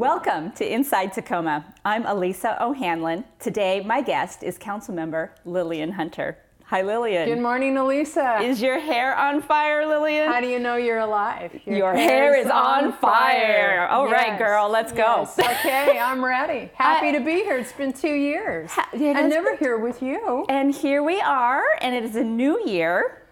Welcome to Inside Tacoma. I'm Elisa O'Hanlon. Today, my guest is Councilmember Lillian Hunter. Hi, Lillian. Good morning, Elisa. Is your hair on fire, Lillian? How do you know you're alive? Your hair is on fire. All right, girl, let's go. Yes. Okay, I'm ready. Happy to be here. It's been 2 years. I'm never here with you. And here we are, and it is a new year.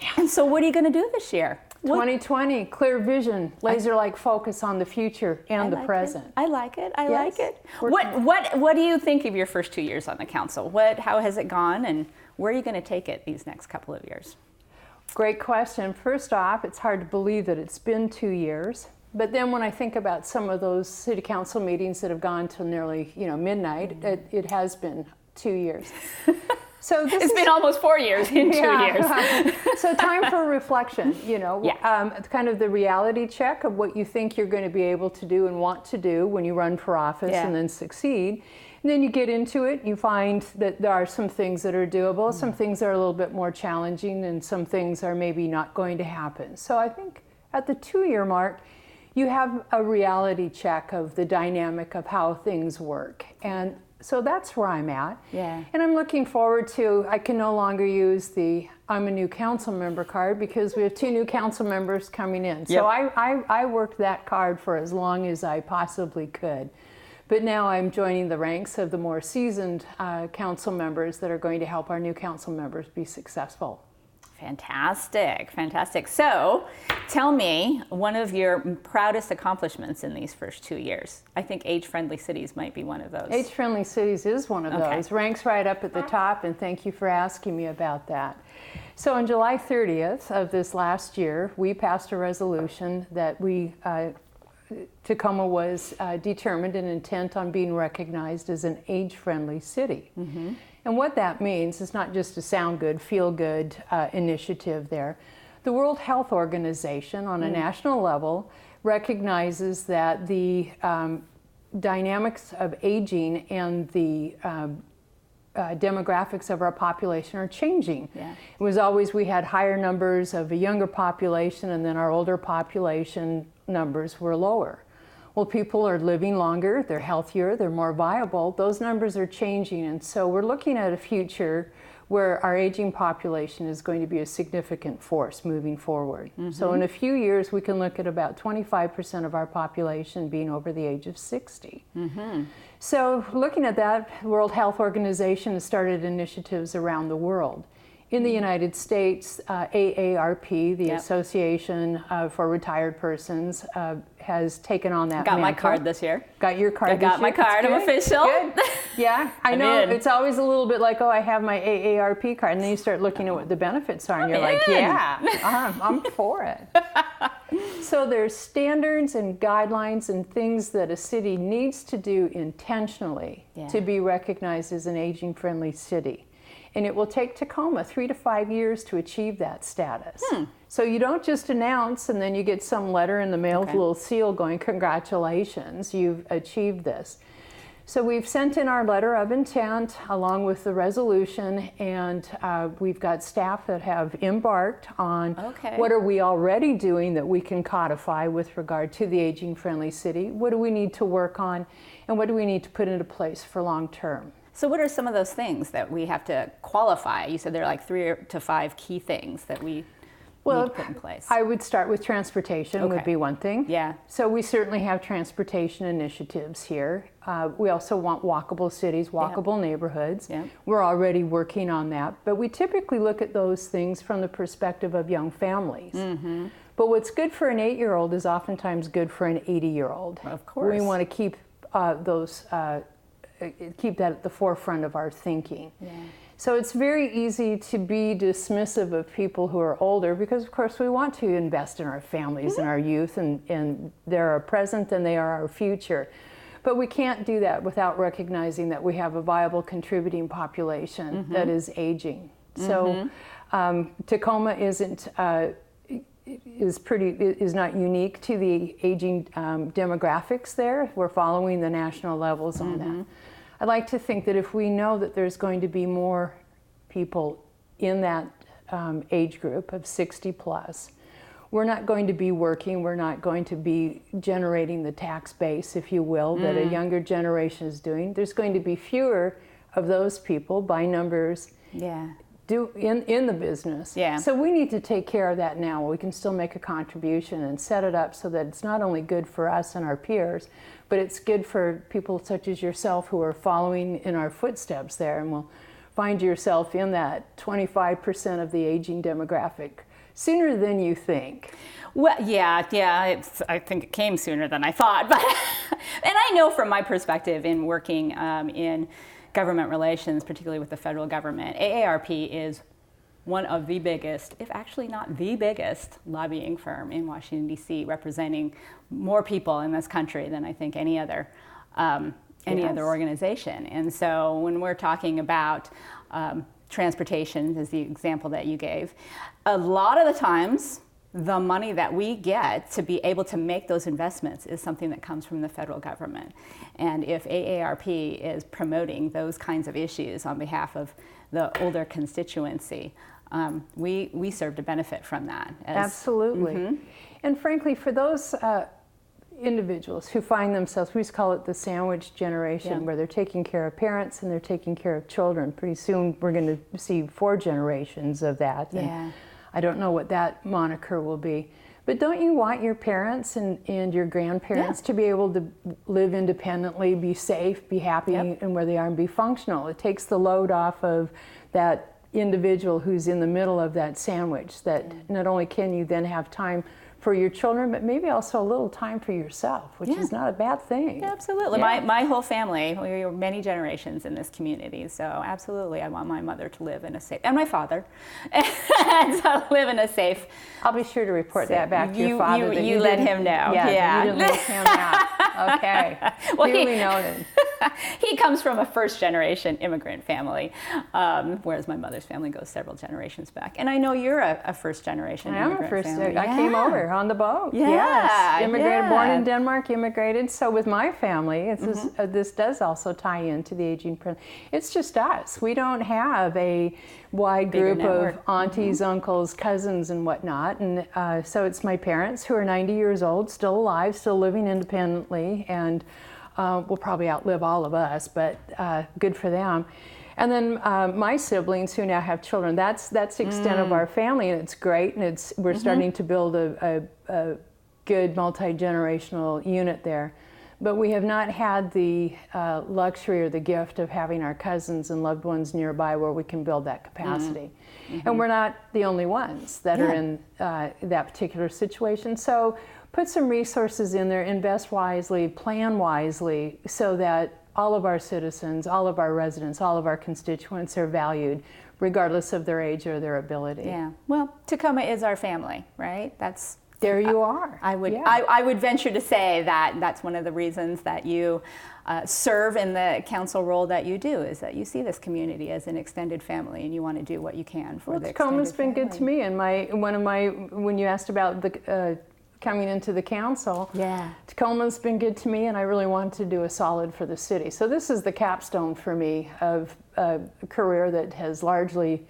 Yeah. And so what are you going to do this year? 2020, clear vision, laser-like focus on the future and the present. I like it. I like it. What do you think of your first 2 years on the council? How has it gone, and where are you going to take it these next couple of years? Great question. First off, it's hard to believe that it's been 2 years. But then when I think about some of those city council meetings that have gone till nearly, midnight, it has been 2 years. So it's been almost 4 years in 2 years. So time for reflection, kind of the reality check of what you think you're going to be able to do and want to do when you run for office and then succeed. And then you get into it, you find that there are some things that are doable, some things that are a little bit more challenging, and some things are maybe not going to happen. So I think at the 2-year mark, you have a reality check of the dynamic of how things work. And so that's where I'm at. Yeah. And I'm looking forward to, I can no longer use the I'm a new council member card because we have 2 new council members coming in. Yep. So I worked that card for as long as I possibly could. But now I'm joining the ranks of the more seasoned council members that are going to help our new council members be successful. Fantastic, fantastic. So tell me one of your proudest accomplishments in these first 2 years. I think age-friendly cities might be one of those. Age-friendly cities is one of those. Ranks right up at the top, and thank you for asking me about that. So on July 30th of this last year, we passed a resolution that Tacoma was determined and intent on being recognized as an age-friendly city. Mm-hmm. And what that means is not just a sound good, feel good initiative there. The World Health Organization on a national level recognizes that the dynamics of aging and the demographics of our population are changing. Yeah. It was always we had higher numbers of a younger population, and then our older population numbers were lower. Well, people are living longer, they're healthier, they're more viable. Those numbers are changing, and so we're looking at a future where our aging population is going to be a significant force moving forward. Mm-hmm. So in a few years, we can look at about 25% of our population being over the age of 60. Mm-hmm. So looking at that, the World Health Organization has started initiatives around the world. In the United States, AARP, the Association for Retired Persons, has taken on that mantle. Got my card this year. Got your card this year? I got my card. I'm official. Good. Yeah, I know. It's always a little bit like, I have my AARP card. And then you start looking at what the benefits are, and you're like, I'm for it. So there's standards and guidelines and things that a city needs to do intentionally to be recognized as an aging-friendly city. And it will take Tacoma 3 to 5 years to achieve that status. So you don't just announce and then you get some letter in the mail with a little seal going, congratulations, you've achieved this. So we've sent in our letter of intent along with the resolution, and we've got staff that have embarked on what are we already doing that we can codify with regard to the aging-friendly city, what do we need to work on, and what do we need to put into place for long term. So what are some of those things that we have to qualify? You said there are like 3 to 5 key things that we need to put in place. I would start with transportation would be one thing. Yeah. So we certainly have transportation initiatives here. We also want walkable cities, walkable neighborhoods. Yeah. We're already working on that. But we typically look at those things from the perspective of young families. Mm-hmm. But what's good for an 8-year-old is oftentimes good for an 80-year-old. Of course. We want to keep keep that at the forefront of our thinking. Yeah. So it's very easy to be dismissive of people who are older because, of course, we want to invest in our families and our youth, and they're our present and they are our future. But we can't do that without recognizing that we have a viable contributing population that is aging. So Tacoma is not unique to the aging demographics there. We're following the national levels on that. I like to think that if we know that there's going to be more people in that age group of 60 plus, we're not going to be working, we're not going to be generating the tax base, if you will, that a younger generation is doing. There's going to be fewer of those people by numbers in the business. Yeah. So we need to take care of that now. We can still make a contribution and set it up so that it's not only good for us and our peers, but it's good for people such as yourself who are following in our footsteps there, and will find yourself in that 25% of the aging demographic sooner than you think. Well, I think it came sooner than I thought. But and I know from my perspective in working in government relations, particularly with the federal government, AARP is one of the biggest, if actually not the biggest, lobbying firm in Washington, D.C., representing more people in this country than I think any other organization. And so when we're talking about transportation, as the example that you gave, a lot of the times the money that we get to be able to make those investments is something that comes from the federal government. And if AARP is promoting those kinds of issues on behalf of the older constituency, we serve to benefit from that. Absolutely. And frankly, for those individuals who find themselves, we just call it the sandwich generation, where they're taking care of parents and they're taking care of children. Pretty soon we're going to see 4 generations of that. And I don't know what that moniker will be. But don't you want your parents and your grandparents to be able to live independently, be safe, be happy and where they are, and be functional? It takes the load off of that individual who's in the middle of that sandwich, that not only can you then have time for your children, but maybe also a little time for yourself, which is not a bad thing. Absolutely. My whole family, we were many generations in this community, so absolutely I want my mother to live in a safe, and my father, to live in a safe. I'll be sure to report that back to your father. You let him know. Yeah. You didn't leave him out. Okay. Well, duly noted. He comes from a first-generation immigrant family, whereas my mother's family goes several generations back. And I know you're a first-generation immigrant family. I came over on the boat. Yeah, yes. Immigrated, born in Denmark, immigrated. So with my family, this does also tie into the aging. It's just us. We don't have a wide group of aunties, uncles, cousins, and whatnot. And so it's my parents who are 90 years old, still alive, still living independently, and will probably outlive all of us, but good for them. And then my siblings who now have children, that's the extent of our family, and it's great, and we're starting to build a good multi-generational unit there. But we have not had the luxury or the gift of having our cousins and loved ones nearby where we can build that capacity. And we're not the only ones that are in that particular situation. So put some resources in there, invest wisely, plan wisely, so that all of our citizens, all of our residents, all of our constituents are valued, regardless of their age or their ability. Yeah. Well, Tacoma is our family, right? There you are. I would venture to say that that's one of the reasons that you serve in the council role that you do, is that you see this community as an extended family, and you want to do what you can for the extended family. Tacoma's been good to me, and when you asked about the coming into the council, Tacoma's been good to me, and I really want to do a solid for the city. So this is the capstone for me of a career that has largely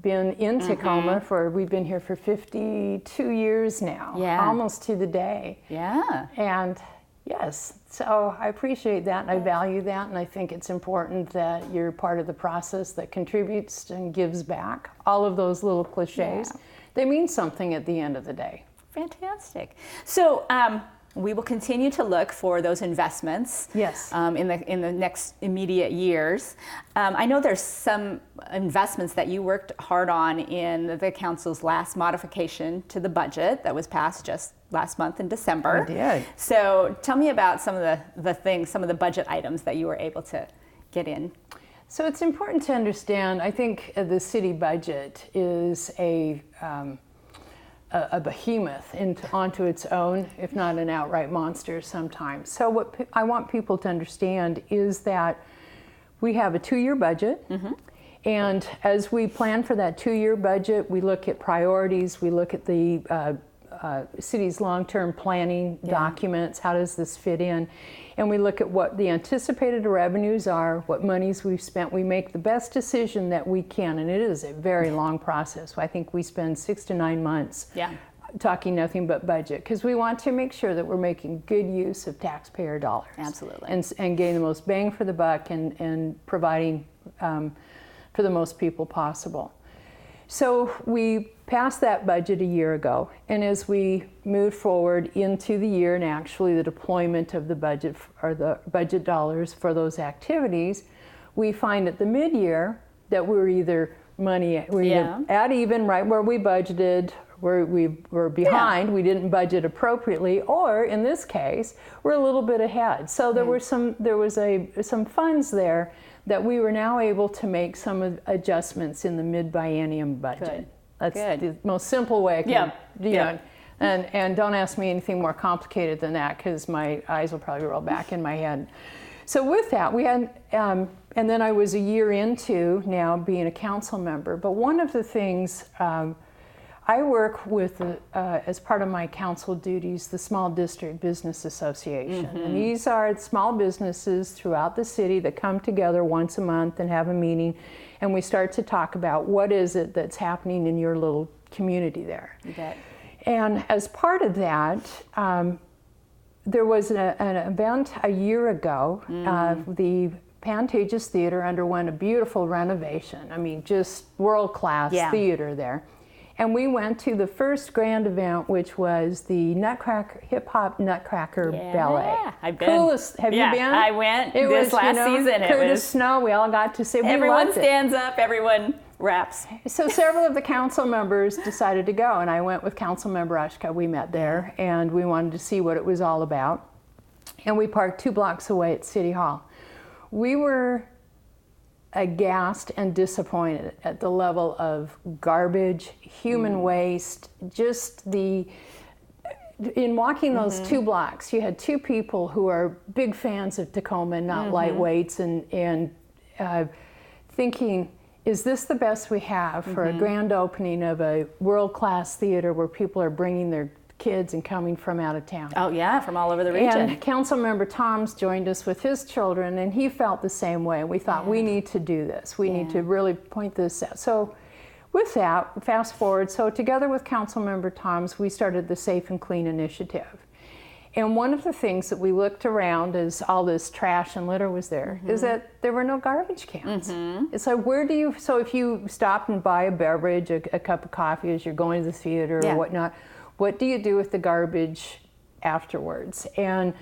been in Tacoma we've been here for 52 years now, almost to the day. Yeah. And yes, so I appreciate that, and I value that, and I think it's important that you're part of the process that contributes and gives back. All of those little cliches, they mean something at the end of the day. Fantastic. So we will continue to look for those investments in the next immediate years. I know there's some investments that you worked hard on in the council's last modification to the budget that was passed just last month in December. I did. So tell me about some of the things, some of the budget items that you were able to get in. So it's important to understand, I think the city budget is a behemoth onto its own, if not an outright monster sometimes. So what I want people to understand is that we have a 2-year budget, and as we plan for that 2-year budget, we look at priorities, we look at the city's long-term planning documents, how does this fit in, and we look at what the anticipated revenues are, what monies we've spent. We make the best decision that we can, and it is a very long process. I think we spend 6 to 9 months talking nothing but budget, because we want to make sure that we're making good use of taxpayer dollars. Absolutely. And getting the most bang for the buck and providing for the most people possible. So we passed that budget a year ago, and as we moved forward into the year and actually the deployment of the budget or the budget dollars for those activities, we find at the mid-year that we're either at even right where we budgeted, where we were behind, we didn't budget appropriately, or in this case, we're a little bit ahead. So there was some funds there that we were now able to make some adjustments in the mid-biennium budget. Good. That's Good. the most simple way I can do it. And don't ask me anything more complicated than that, because my eyes will probably roll back in my head. So with that, we had, and then I was a year into now being a council member. But one of the things I work with, as part of my council duties, the Small District Business Association. And these are small businesses throughout the city that come together once a month and have a meeting. And we start to talk about what is it that's happening in your little community there. You bet. And as part of that, there was an event a year ago. The Pantages Theater underwent a beautiful renovation. I mean, just world-class theater there. And we went to the first grand event, which was the Hip Hop Nutcracker Ballet. I've been. Coolest. Have you been? I went this last season. Curtis Snow, we all got to say, everyone stands up, everyone raps. So several of the council members decided to go, and I went with Council Member Ushka. We met there, and we wanted to see what it was all about. And we parked 2 blocks away at City Hall. We were aghast and disappointed at the level of garbage, human waste, just in walking those 2 blocks, you had 2 people who are big fans of Tacoma, not lightweights, and thinking, is this the best we have for a grand opening of a world-class theater where people are bringing their kids and coming from out of town? Oh yeah, from all over the region. And Councilmember Toms joined us with his children, and he felt the same way. We thought, we need to do this. We need to really point this out. So with that, fast forward, so together with Councilmember Toms, we started the Safe and Clean Initiative. And one of the things that we looked around as all this trash and litter was there is that there were no garbage cans. It's like, so if you stop and buy a beverage, a cup of coffee as you're going to the theater or whatnot, what do you do with the garbage afterwards? And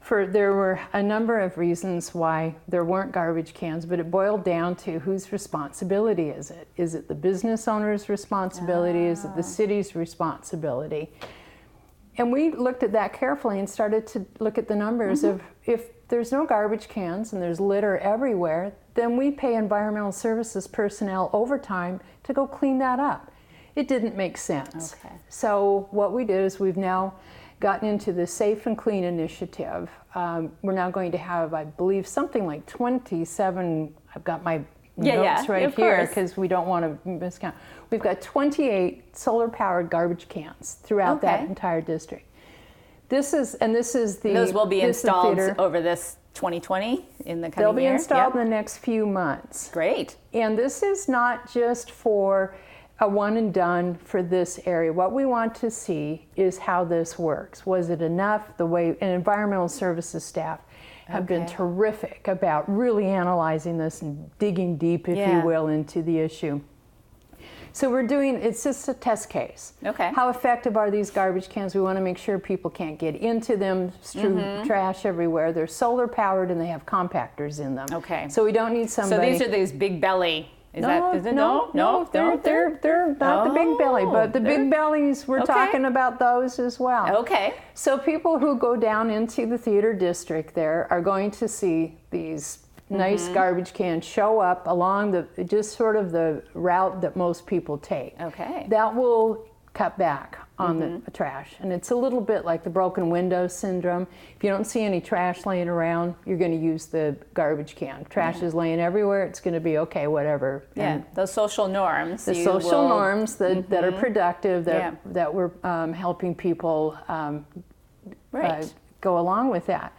there were a number of reasons why there weren't garbage cans, but it boiled down to whose responsibility is it? Is it the business owner's responsibility? Is it the city's responsibility? And we looked at that carefully and started to look at the numbers of, if there's no garbage cans and there's litter everywhere, then we pay environmental services personnel overtime to go clean that up. It didn't make sense. Okay. So what we did is we've now gotten into the Safe and Clean Initiative. We're now going to have, I believe, something like 27, I've got my notes right here because we don't want to miscount. We've got 28 solar-powered garbage cans throughout that entire district. Those will be installed over this 2020 in the coming year? They'll be installed in the next few months. Great. And this is not just for a one and done for this area. What we want to see is how this works. Was it enough? And environmental services staff have been terrific about really analyzing this and digging deep, if you will, into the issue. So it's just a test case. Okay. How effective are these garbage cans? We want to make sure people can't get into them, strew trash everywhere. They're solar powered and they have compactors in them. Okay. So we don't need somebody. So these are these big belly. No, they're not the big belly, but the big bellies, we're talking about those as well. Okay. So people who go down into the theater district there are going to see these nice garbage cans show up along the route that most people take. Okay. That will cut back on the trash. And it's a little bit like the broken window syndrome. If you don't see any trash laying around, you're going to use the garbage can. Trash is laying everywhere, it's going to be okay, whatever. Yeah, and those social norms. The social norms that are productive, that we're helping people go along with that.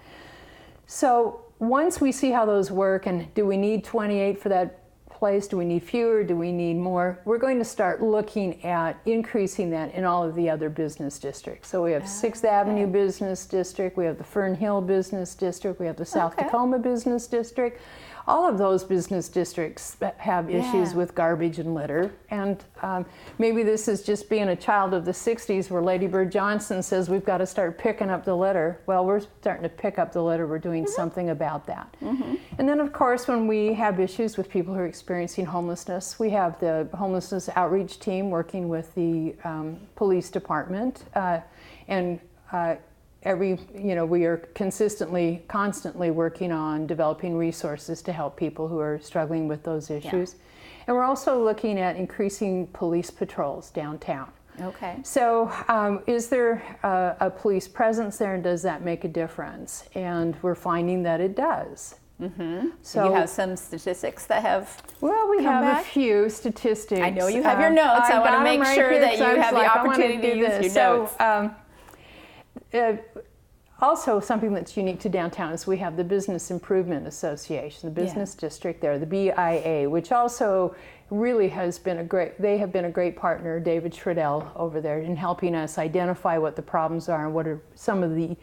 So once we see how those work, and do we need 28 for that place? Do we need fewer? Do we need more? We're going to start looking at increasing that in all of the other business districts. So we have 6th Avenue Business District, we have the Fern Hill Business District, we have the South Tacoma Business District. All of those business districts have issues with garbage and litter. And maybe this is just being a child of the 60s where Lady Bird Johnson says we've got to start picking up the litter. Well, we're starting to pick up the litter. We're doing something about that. And then, of course, when we have issues with people who are experiencing homelessness, we have the homelessness outreach team working with the police department. We are constantly working on developing resources to help people who are struggling with those issues. And we're also looking at increasing police patrols downtown. Okay. So is there a police presence there, and does that make a difference? And we're finding that it does. So you have some statistics that have we have back? A few statistics. I know you have your notes. I want to make sure that you have the opportunity to use your notes. Also, something that's unique to downtown is we have the Business Improvement Association, the business district there, the BIA, which also really has been they have been a great partner, David Schradell over there, in helping us identify what the problems are and what are some of the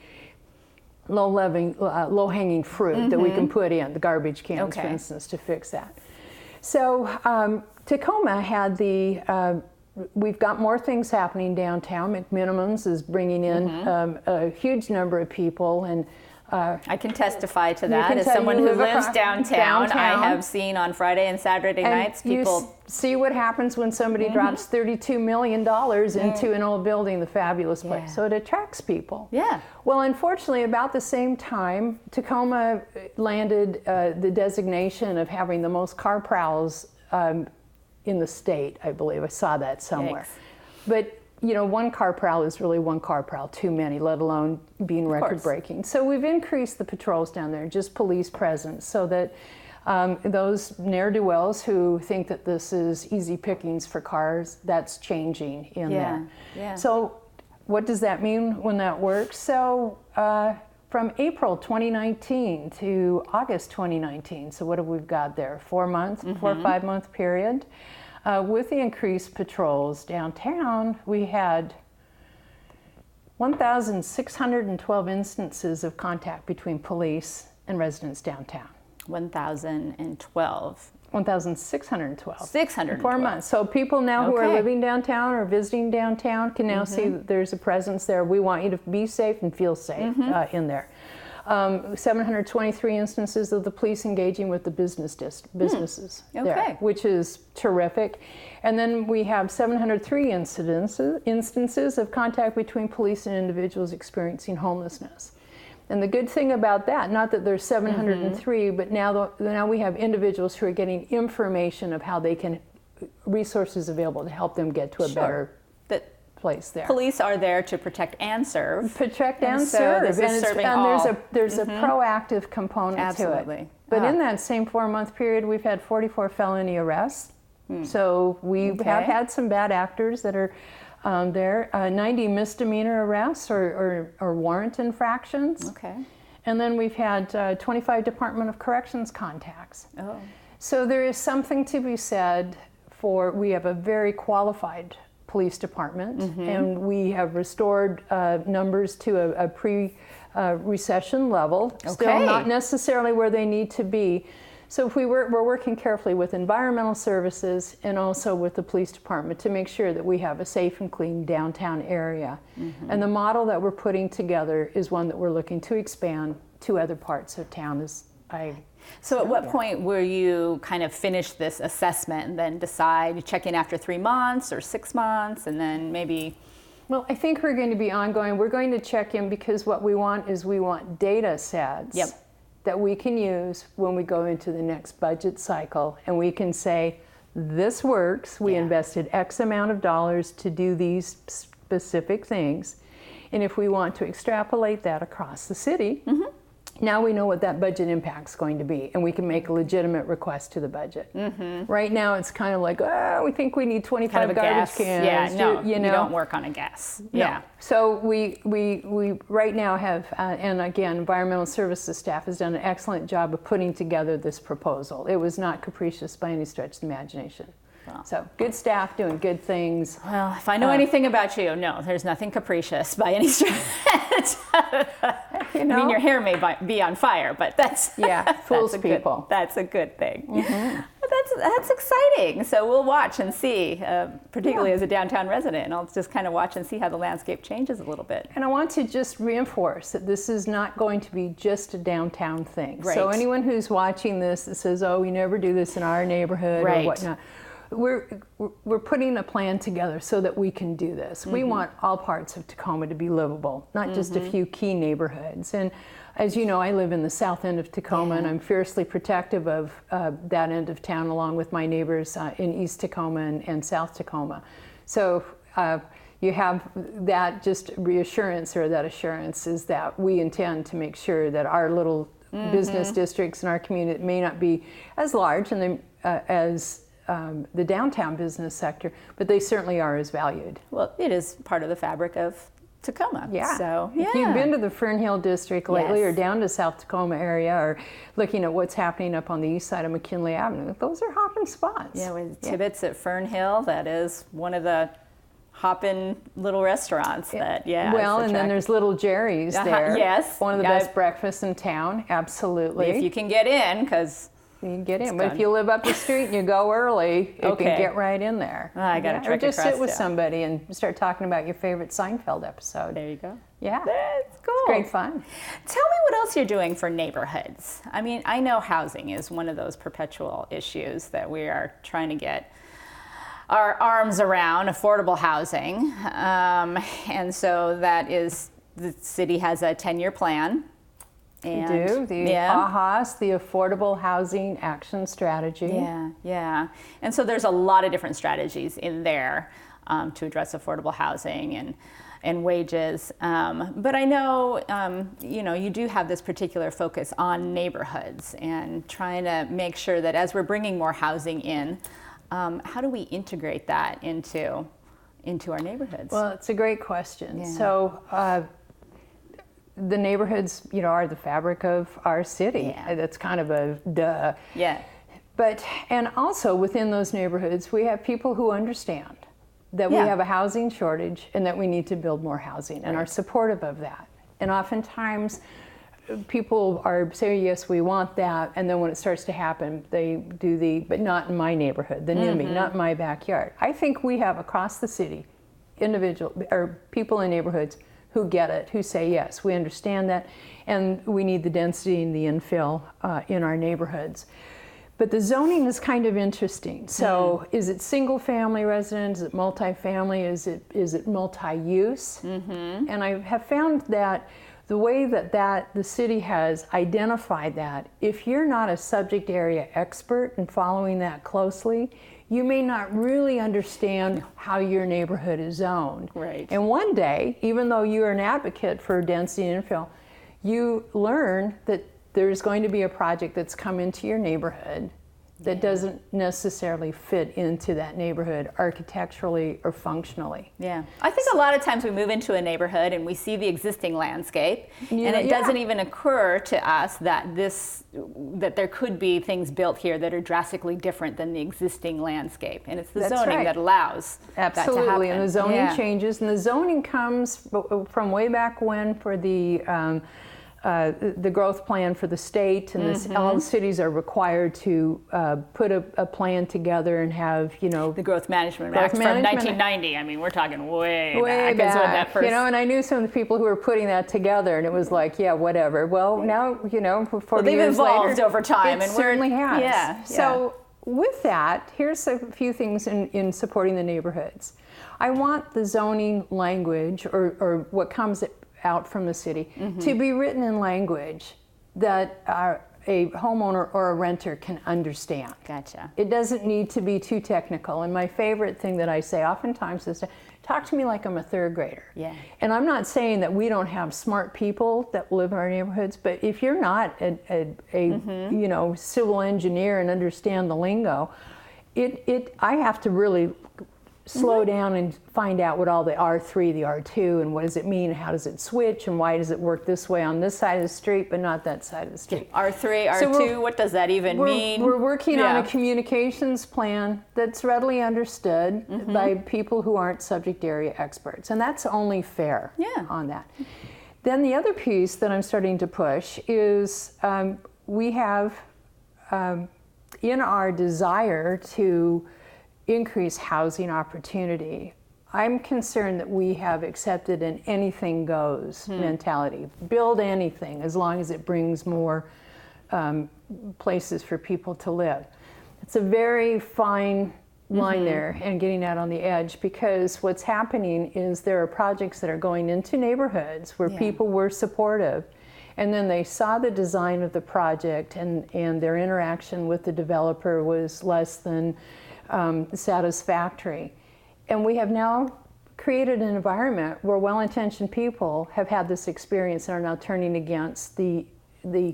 low-hanging fruit that we can put in, the garbage cans, for instance, to fix that. So Tacoma had we've got more things happening downtown. McMinimum's is bringing in a huge number of people, and I can testify to that as someone who lives downtown. I have seen on Friday and Saturday nights people. You see what happens when somebody drops $32 million into an old building, the fabulous place. So it attracts people. Yeah. Well, unfortunately, about the same time, Tacoma landed the designation of having the most car prowls in the state, I believe. I saw that somewhere. But one car prowl is really one car prowl too many, let alone being record-breaking. So we've increased the patrols down there, just police presence, so that those ne'er-do-wells who think that this is easy pickings for cars, that's changing in there. So what does that mean when that works? So from April 2019 to August 2019, so what have we got there? 4 months, 4 or 5 month period. With the increased patrols downtown, we had 1,612 instances of contact between police and residents downtown. 1,012. 1,612. 612. 4 months. So people now who are living downtown or visiting downtown can now see that there's a presence there. We want you to be safe and feel safe in there. 723 instances of the police engaging with the businesses there, which is terrific. And then we have 703 instances of contact between police and individuals experiencing homelessness. And the good thing about that, not that there's 703, but now we have individuals who are getting information of how they can, resources available to help them get to a better place there. Police are there to protect and serve. Protect and serve. There's a proactive component to it. But in that same 4 month period, we've had 44 felony arrests. So we have had some bad actors that are there. 90 misdemeanor arrests or warrant infractions. And then we've had 25 Department of Corrections contacts. So there is something to be said for, we have a very qualified police department, and we have restored numbers to a pre-recession level, still not necessarily where they need to be. So if we're working carefully with environmental services and also with the police department to make sure that we have a safe and clean downtown area. And the model that we're putting together is one that we're looking to expand to other parts of town. So at what point will you kind of finish this assessment and then decide, you check in after 3 months or 6 months, and then maybe? Well, I think we're going to be ongoing. We're going to check in because what we want data sets that we can use when we go into the next budget cycle, and we can say, this works. We invested X amount of dollars to do these specific things. And if we want to extrapolate that across the city, Now we know what that budget impact's going to be, and we can make a legitimate request to the budget. Right now, it's kind of like, oh, we think we need 25 kind of a garbage guess. cans. Yeah, no, you know? you don't work on a guess. Yeah. No. So we right now have, and again, environmental services staff has done an excellent job of putting together this proposal. It was not capricious by any stretch of the imagination. Wow. So good staff doing good things. Well, if I know anything about you, no, there's nothing capricious by any stretch. You know? I mean, your hair may be on fire, but that's fools people. That's a good thing. But that's exciting. So we'll watch and see, particularly as a downtown resident. I'll just kind of watch and see how the landscape changes a little bit. And I want to just reinforce that this is not going to be just a downtown thing. Right. So anyone who's watching this that says, "Oh, we never do this in our neighborhood," or whatnot. We're putting a plan together so that we can do this. We want all parts of Tacoma to be livable, not just a few key neighborhoods. And as you know, I live in the south end of Tacoma, and I'm fiercely protective of that end of town, along with my neighbors in East Tacoma and South Tacoma. So you have that just reassurance, or that assurance is that we intend to make sure that our little business districts in our community may not be as large and as the downtown business sector, but they certainly are as valued. Well, it is part of the fabric of Tacoma. Yeah. So, if you've been to the Fernhill district lately, or down to South Tacoma area, or looking at what's happening up on the east side of McKinley Avenue, those are hopping spots. Yeah, with Tibbetts at Fernhill, that is one of the hoppin' little restaurants that, Well, and then there's Little Jerry's there. Yes. One of the best breakfasts in town, absolutely. If you can get in, because you can get in, but if you live up the street and you go early, you can get right in there. I got to trek or just across sit with somebody and start talking about your favorite Seinfeld episode. There you go. Yeah, that's cool. It's great fun. Tell me what else you're doing for neighborhoods. I mean, I know housing is one of those perpetual issues that we are trying to get our arms around, affordable housing, and so that is, the city has a 10-year plan. And we do, the AHAS, the Affordable Housing Action Strategy. Yeah. And so there's a lot of different strategies in there to address affordable housing and wages. But I know, you do have this particular focus on neighborhoods and trying to make sure that as we're bringing more housing in, how do we integrate that into our neighborhoods? Well, it's a great question. Yeah. So, the neighborhoods, are the fabric of our city. Yeah. That's kind of a duh. Yeah. But, and also within those neighborhoods, we have people who understand that we have a housing shortage and that we need to build more housing and are supportive of that. And oftentimes people are saying, yes, we want that. And then when it starts to happen, they do but not in my neighborhood, the NIMBY, not in my backyard. I think we have across the city people in neighborhoods who get it, who say, yes, we understand that, and we need the density and the infill in our neighborhoods. But the zoning is kind of interesting. So is it single family residence, is it multifamily, is it multi-use? And I have found that the way that the city has identified that, if you're not a subject area expert and following that closely, you may not really understand how your neighborhood is zoned. Right. And one day, even though you're an advocate for density and infill, you learn that there's going to be a project that's come into your neighborhood that doesn't necessarily fit into that neighborhood architecturally or functionally. Yeah. I think a lot of times we move into a neighborhood and we see the existing landscape, and it doesn't even occur to us that there could be things built here that are drastically different than the existing landscape. And it's the zoning that allows that to happen. And the zoning changes, and the zoning comes from way back when for the growth plan for the state, and all the cities are required to put a plan together and have, the Growth Management Act from 1990. I mean, we're talking way back. Back. Is when that first... and I knew some of the people who were putting that together, and it was like, yeah, whatever. Well, now, 40 they've years evolved later, over time, it certainly has. Yeah. So with that, here's a few things in supporting the neighborhoods. I want the zoning language, or what comes out from the city, to be written in language that a homeowner or a renter can understand. Gotcha. It doesn't need to be too technical. And my favorite thing that I say oftentimes is to talk to me like I'm a third grader. Yeah. And I'm not saying that we don't have smart people that live in our neighborhoods, but if you're not a you know, civil engineer and understand the lingo, I have to really slow down and find out what all the R3, the R2, and what does it mean, and how does it switch, and why does it work this way on this side of the street but not that side of the street. R3, R2, what does that even mean? We're working on a communications plan that's readily understood by people who aren't subject area experts, and that's only fair on that. Then the other piece that I'm starting to push is we have, in our desire to increase housing opportunity, I'm concerned that we have accepted an anything goes mentality. Build anything as long as it brings more places for people to live. It's a very fine line there and getting out on the edge, because what's happening is there are projects that are going into neighborhoods where people were supportive, and then they saw the design of the project and their interaction with the developer was less than satisfactory. And we have now created an environment where well-intentioned people have had this experience and are now turning against the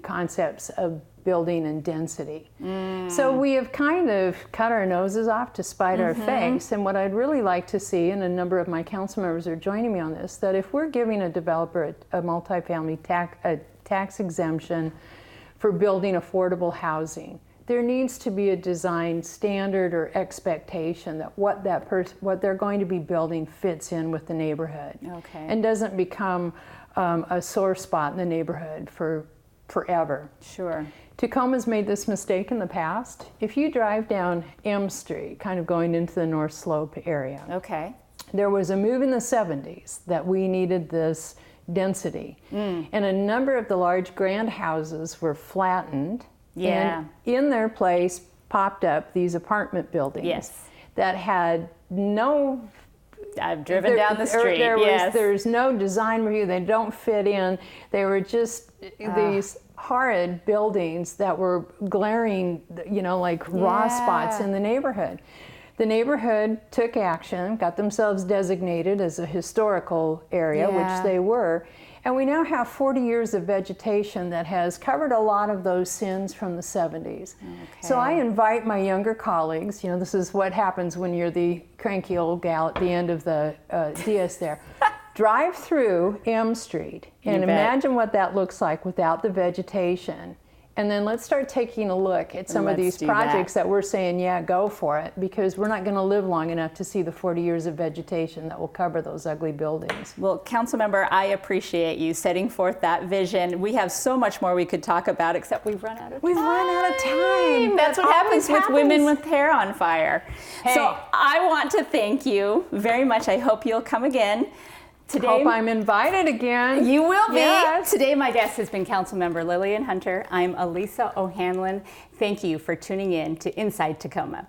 concepts of building and density. So we have kind of cut our noses off to spite our face, and what I'd really like to see, and a number of my council members are joining me on this, that if we're giving a developer a multifamily tax exemption for building affordable housing, there needs to be a design standard or expectation that what they're going to be building fits in with the neighborhood, and doesn't become a sore spot in the neighborhood for forever. Sure. Tacoma's made this mistake in the past. If you drive down M Street, kind of going into the North Slope area, there was a move in the 70s that we needed this density, and a number of the large grand houses were flattened. And in their place popped up these apartment buildings that had no... I've driven down the street, There's no design review, they don't fit in. They were just these horrid buildings that were glaring, you know, like raw spots in the neighborhood. The neighborhood took action, got themselves designated as a historical area, which they were, and we now have 40 years of vegetation that has covered a lot of those sins from the 70s. So I invite my younger colleagues, you know, this is what happens when you're the cranky old gal at the end of the DS there. Drive through M Street and imagine what that looks like without the vegetation. And then let's start taking a look at some of these projects that we're saying, go for it, because we're not going to live long enough to see the 40 years of vegetation that will cover those ugly buildings. Well, Councilmember, I appreciate you setting forth that vision. We have so much more we could talk about, except we've run out of time. We've run out of time. That's what happens with women with hair on fire. Hey. So I want to thank you very much. I hope you'll come again. Today, hope I'm invited again. You will be. Yes. Today my guest has been Councilmember Lillian Hunter. I'm Elisa O'Hanlon. Thank you for tuning in to Inside Tacoma.